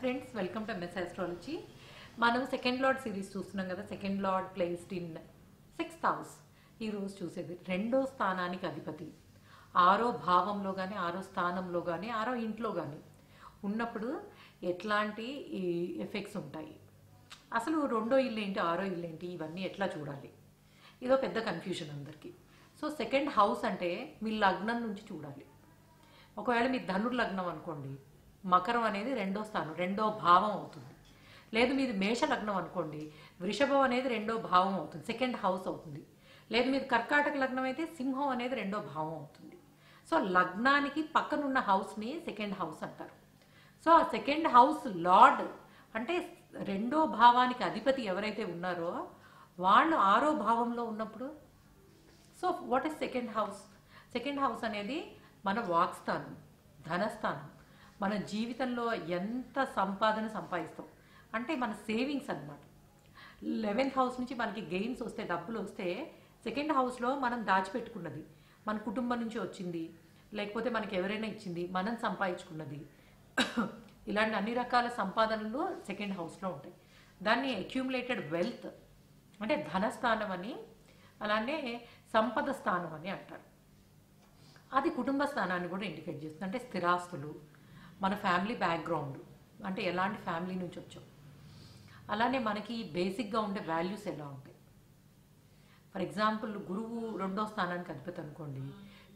Friends, welcome to MS astrology. మనం second lord series చూస్తున్నాం కదా. Second lord placed in 6th house. ఈరోజు చూసేది రెండో స్థానానికి అధిపతి ఆరో భావంలో కానీ, ఆరో స్థానంలో కానీ, ఆరో ఇంట్లో కానీ ఉన్నప్పుడు ఎట్లాంటి ఈ ఎఫెక్ట్స్ ఉంటాయి, అసలు రెండో ఇల్లు ఏంటి, ఆరో ఇల్లు ఏంటి, ఇవన్నీ ఎట్లా చూడాలి, ఇదో పెద్ద కన్ఫ్యూజన్ అందరికీ. సో సెకండ్ హౌస్ అంటే మీ లగ్నం నుంచి చూడాలి. ఒకవేళ మీ ధనుర్ లగ్నం అనుకోండి, మకరం అనేది రెండో స్థానం, రెండో భావం అవుతుంది. లేదు మీది మేష లగ్నం అనుకోండి, వృషభం అనేది రెండో భావం అవుతుంది, సెకండ్ హౌస్ అవుతుంది. లేదు మీది కర్కాటక లగ్నం అయితే సింహం అనేది రెండో భావం అవుతుంది. సో లగ్నానికి పక్కనున్న హౌస్ని సెకండ్ హౌస్ అంటారు. సో ఆ సెకండ్ హౌస్ లార్డ్ అంటే రెండో భావానికి అధిపతి ఎవరైతే ఉన్నారో వాళ్ళు ఆరో భావంలో ఉన్నప్పుడు, so what is second house? Second house అనేది మన వాక్స్థానం, ధనస్థానం, మన జీవితంలో ఎంత సంపాదన సంపాదిస్తాం అంటే మన సేవింగ్స్ అన్నమాట. 11th హౌస్ నుంచి మనకి గెయిన్స్ వస్తే, డబ్బులు వస్తే, సెకండ్ హౌస్లో మనం దాచిపెట్టుకున్నది, మన కుటుంబం నుంచి వచ్చింది, లేకపోతే మనకి ఎవరైనా ఇచ్చింది, మనం సంపాదించుకున్నది, ఇలాంటి అన్ని రకాల సంపాదనలు సెకండ్ హౌస్లో ఉంటాయి. దాన్ని అక్యూములేటెడ్ వెల్త్ అంటే ధనస్థానం అని, అలానే సంపద స్థానం అని అంటారు. అది కుటుంబ స్థానాన్ని కూడా ఇండికేట్ చేస్తుంది. అంటే స్థిరాస్తులు, మన ఫ్యామిలీ బ్యాక్గ్రౌండ్, అంటే ఎలాంటి ఫ్యామిలీ నుంచి వచ్చాం, అలానే మనకి బేసిక్గా ఉండే వాల్యూస్ ఎలా ఉంటాయి. ఫర్ ఎగ్జాంపుల్ గురువు రెండో స్థానానికి అధిపతి అనుకోండి,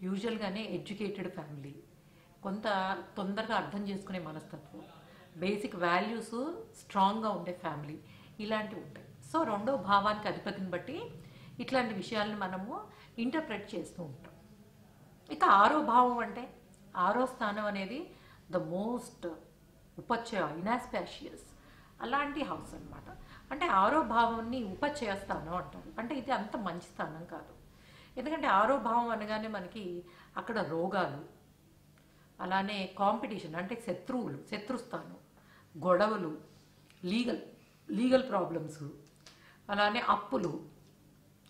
యూజువల్గానే ఎడ్యుకేటెడ్ ఫ్యామిలీ, కొంత తొందరగా అర్థం చేసుకునే మనస్తత్వం, బేసిక్ వాల్యూస్ స్ట్రాంగ్గా ఉండే ఫ్యామిలీ, ఇలాంటివి ఉంటాయి. సో రెండో భావానికి అధిపతిని బట్టి ఇట్లాంటి విషయాలను మనము ఇంటర్ప్రెట్ చేస్తూ ఉంటాం. ఇక ఆరో భావం అంటే, ఆరో స్థానం అనేది ద మోస్ట్ ఉపచయ, ఇనాస్పాషియస్, అలాంటి హౌస్ అనమాట. అంటే ఆరో భావాన్ని ఉపచయ స్థానం అంటారు. అంటే ఇది అంత మంచి స్థానం కాదు. ఎందుకంటే ఆరో భావం అనగానే మనకి అక్కడ రోగాలు, అలానే కాంపిటీషన్ అంటే శత్రువులు, శత్రుస్థానం, గొడవలు, లీగల్ ప్రాబ్లమ్స్, అలానే అప్పులు,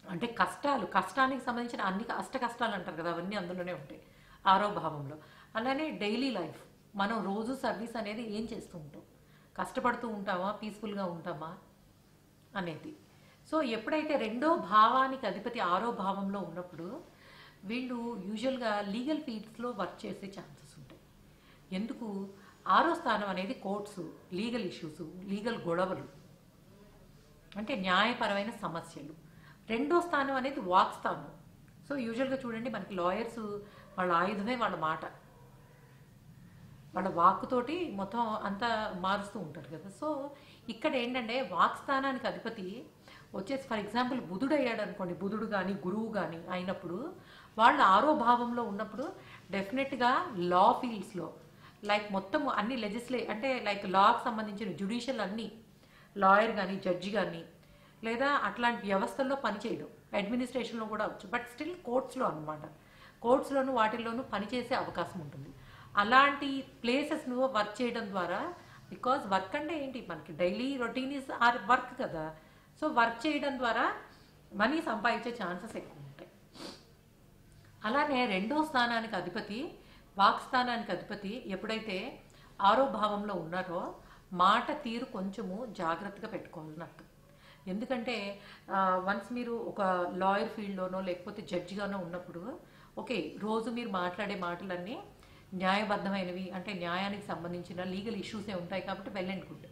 అంటే కష్టాలు, కష్టానికి సంబంధించిన అన్ని అష్ట కష్టాలు అంటారు కదా, అవన్నీ అందులోనే ఉంటాయి ఆరో భావంలో. అలానే డైలీ లైఫ్, మనం రోజు సర్వీస్ అనేది ఏం చేస్తూ ఉంటాం, కష్టపడుతూ ఉంటామా, పీస్ఫుల్గా ఉంటామా అనేది. సో ఎప్పుడైతే రెండో భావానికి అధిపతి ఆరో భావంలో ఉన్నప్పుడు వీళ్ళు యూజువల్గా లీగల్ ఫీల్డ్స్లో వర్క్ చేసే ఛాన్సెస్ ఉంటాయి. ఎందుకు? ఆరో స్థానం అనేది కోర్ట్స్, లీగల్ ఇష్యూస్, లీగల్ గొడవలు, అంటే న్యాయపరమైన సమస్యలు. రెండో స్థానం అనేది వాక్ స్థానం. సో యూజువల్గా చూడండి, మనకి లాయర్స్ వాళ్ళ ఆయుధమే వాళ్ళ మాట, వాళ్ళ వాక్కుతోటి మొత్తం అంతా మారుస్తూ ఉంటారు కదా. సో ఇక్కడ ఏంటంటే వాక్ స్థానానికి అధిపతి వచ్చేసి ఫర్ ఎగ్జాంపుల్ బుధుడు అయ్యాడు అనుకోండి, బుధుడు కానీ గురువు కానీ అయినప్పుడు వాళ్ళు ఆరో భావంలో ఉన్నప్పుడు డెఫినెట్గా లా ఫీల్డ్స్లో, లైక్ మొత్తం అన్ని అంటే లైక్ లాకి సంబంధించిన జ్యుడిషియల్ అన్నీ, లాయర్ కానీ, జడ్జి కానీ, లేదా అట్లాంటి వ్యవస్థల్లో పనిచేయడం, అడ్మినిస్ట్రేషన్లో కూడా వచ్చు, బట్ స్టిల్ కోర్ట్స్లో అనమాట, కోర్ట్స్లోను వాటిల్లోనూ పనిచేసే అవకాశం ఉంటుంది. అలాంటి ప్లేసెస్ను వర్క్ చేయడం ద్వారా, బికాజ్ వర్క్ అంటే ఏంటి, మనకి daily routine is our work కదా. సో వర్క్ చేయడం ద్వారా మనీ సంపాదించే ఛాన్సెస్ ఎక్కువ ఉంటాయి. అలానే రెండో స్థానానికి అధిపతి, వాక్ స్థానానికి అధిపతి ఎప్పుడైతే ఆరో భావంలో ఉన్నారో మాట తీరు కొంచెము జాగ్రత్తగా పెట్టుకోవాలని అర్థం. ఎందుకంటే వన్స్ మీరు ఒక లాయర్ ఫీల్డ్లోనో లేకపోతే జడ్జిగానో ఉన్నప్పుడు, ఓకే, రోజు మీరు మాట్లాడే మాటలన్నీ న్యాయబద్ధమైనవి, అంటే న్యాయానికి సంబంధించిన లీగల్ ఇష్యూసే ఉంటాయి కాబట్టి వెల్ అండ్ గుడ్.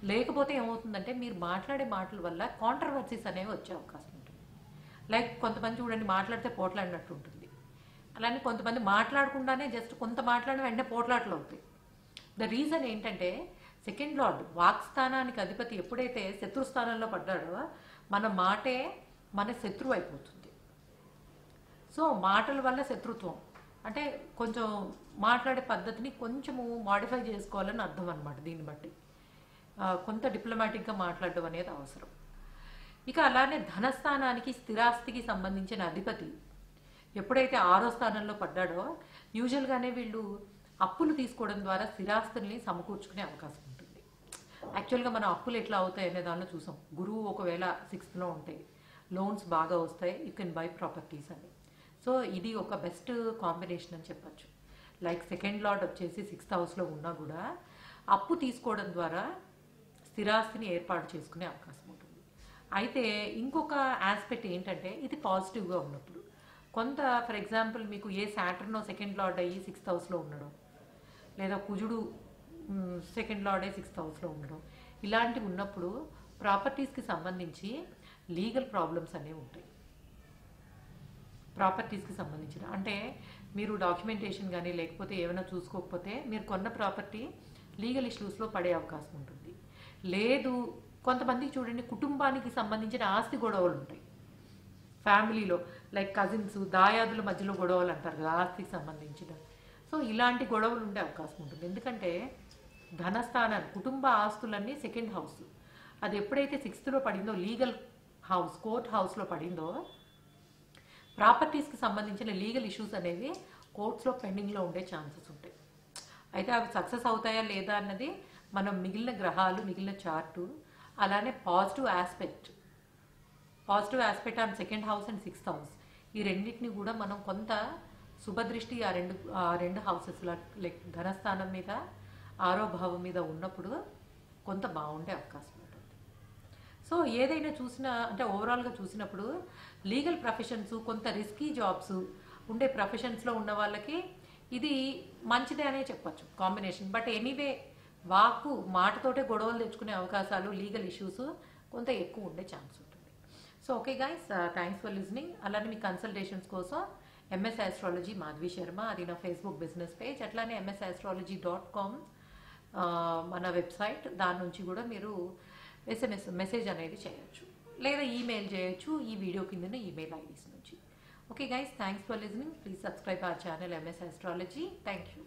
లేకపోతే ఏమవుతుందంటే మీరు మాట్లాడే మాటల వల్ల కాంట్రవర్సీస్ అనేవి వచ్చే అవకాశం ఉంటుంది. లైక్ కొంతమంది చూడండి మాట్లాడితే పోట్లాడినట్టు ఉంటుంది, అలానే కొంతమంది మాట్లాడకుండానే జస్ట్ కొంత మాట్లాడిన వెంటనే పోట్లాటలు అవుతాయి. ద రీజన్ ఏంటంటే సెకండ్ లార్డ్ వాక్ స్థానానికి అధిపతి ఎప్పుడైతే శత్రుస్థానంలో పడ్డాడో మన మాటే మన శత్రువు అయిపోతుంది. సో మాటల వల్ల శత్రుత్వం అంటే కొంచెం మాట్లాడే పద్ధతిని కొంచెము మాడిఫై చేసుకోవాలని అర్థం అనమాట. దీన్ని బట్టి కొంత డిప్లొమాటిక్గా మాట్లాడడం అనేది అవసరం. ఇక అలానే ధనస్థానానికి, స్థిరాస్తికి సంబంధించిన అధిపతి ఎప్పుడైతే ఆరో స్థానంలో పడ్డాడో యూజువల్గానే వీళ్ళు అప్పులు తీసుకోవడం ద్వారా స్థిరాస్తుల్ని సమకూర్చుకునే అవకాశం ఉంటుంది. యాక్చువల్గా మన అప్పులు ఎట్లా అవుతాయి అనే దానిలో చూసాం. గురువు ఒకవేళ 6th ఉంటే లోన్స్ బాగా వస్తాయి, యూ కెన్ బై ప్రాపర్టీస్ అని. సో ఇది ఒక బెస్ట్ కాంబినేషన్ అని చెప్పచ్చు. లైక్ సెకండ్ లార్డ్ వచ్చేసి 6th హౌస్లో ఉన్నా కూడా అప్పు తీసుకోవడం ద్వారా స్థిరాస్తిని ఏర్పాటు చేసుకునే అవకాశం ఉంటుంది. అయితే ఇంకొక ఆస్పెక్ట్ ఏంటంటే ఇది పాజిటివ్గా ఉన్నప్పుడు కొంత ఫర్ ఎగ్జాంపుల్ మీకు ఏ సాటర్నో సెకండ్ లార్డ్ అయ్యి 6th హౌస్లో ఉండడం, లేదా కుజుడు సెకండ్ లార్డే 6th హౌస్లో ఉండడం, ఇలాంటివి ఉన్నప్పుడు ప్రాపర్టీస్కి సంబంధించి లీగల్ ప్రాబ్లమ్స్ అనేవి ఉంటాయి. ప్రాపర్టీస్కి సంబంధించిన అంటే మీరు డాక్యుమెంటేషన్ కానీ లేకపోతే ఏమైనా చూసుకోకపోతే మీరు కొన్న ప్రాపర్టీ లీగల్ ఇష్యూస్లో పడే అవకాశం ఉంటుంది. లేదు కొంతమందికి చూడండి కుటుంబానికి సంబంధించిన ఆస్తి గొడవలు ఉంటాయి. ఫ్యామిలీలో లైక్ కజిన్స్ దాయాదుల మధ్యలో గొడవలు అంటారు కదా ఆస్తికి సంబంధించిన. సో ఇలాంటి గొడవలు ఉండే అవకాశం ఉంటుంది. ఎందుకంటే ధనస్థానాన్ని కుటుంబ ఆస్తులన్నీ సెకండ్ హౌస్ అది ఎప్పుడైతే 6th పడిందో లీగల్ హౌస్ కోర్ట్ హౌస్లో పడిందో ప్రాపర్టీస్కి సంబంధించిన లీగల్ ఇష్యూస్ అనేవి కోర్ట్స్లో పెండింగ్లో ఉండే ఛాన్సెస్ ఉంటాయి. అయితే అవి సక్సెస్ అవుతాయా లేదా అన్నది మనం మిగిలిన గ్రహాలు మిగిలిన చార్టు అలానే positive aspect on second house and 6th house ఈ రెండింటిని కూడా మనం కొంత శుభదృష్టి ఆ రెండు హౌసెస్లో లైక్ ధనస్థానం మీద 6వ భావం మీద ఉన్నప్పుడు కొంత బాగుండే అవకాశం ఉంటుంది. సో ఏదైనా చూసినా అంటే ఓవరాల్గా చూసినప్పుడు లీగల్ ప్రొఫెషన్స్ కొంత రిస్కీ జాబ్స్ ఉండే ప్రొఫెషన్స్లో ఉన్న వాళ్ళకి ఇది మంచిదే అనే చెప్పచ్చు కాంబినేషన్. బట్ ఎనీవే వాక్కు మాటతోటే గొడవలు తెచ్చుకునే అవకాశాలు లీగల్ ఇష్యూస్ కొంత ఎక్కువ ఉండే ఛాన్స్ ఉంటుంది. So okay guys, thanks for listening. అలానే మీ కన్సల్టేషన్స్ కోసం ఎంఎస్ ఆస్ట్రాలజీ మాధవి శర్మ అది నా ఫేస్బుక్ బిజినెస్ పేజ్, అట్లానే msastrology.com మన వెబ్సైట్, దాని నుంచి కూడా మీరు SMS మెసేజ్ అనేది చేయొచ్చు లేదా ఈమెయిల్ చేయొచ్చు ఈ వీడియో కింద ఈమెయిల్ ఐడీస్ నుంచి. Okay guys, thanks for listening. Please subscribe our channel MS Astrology. Thank you.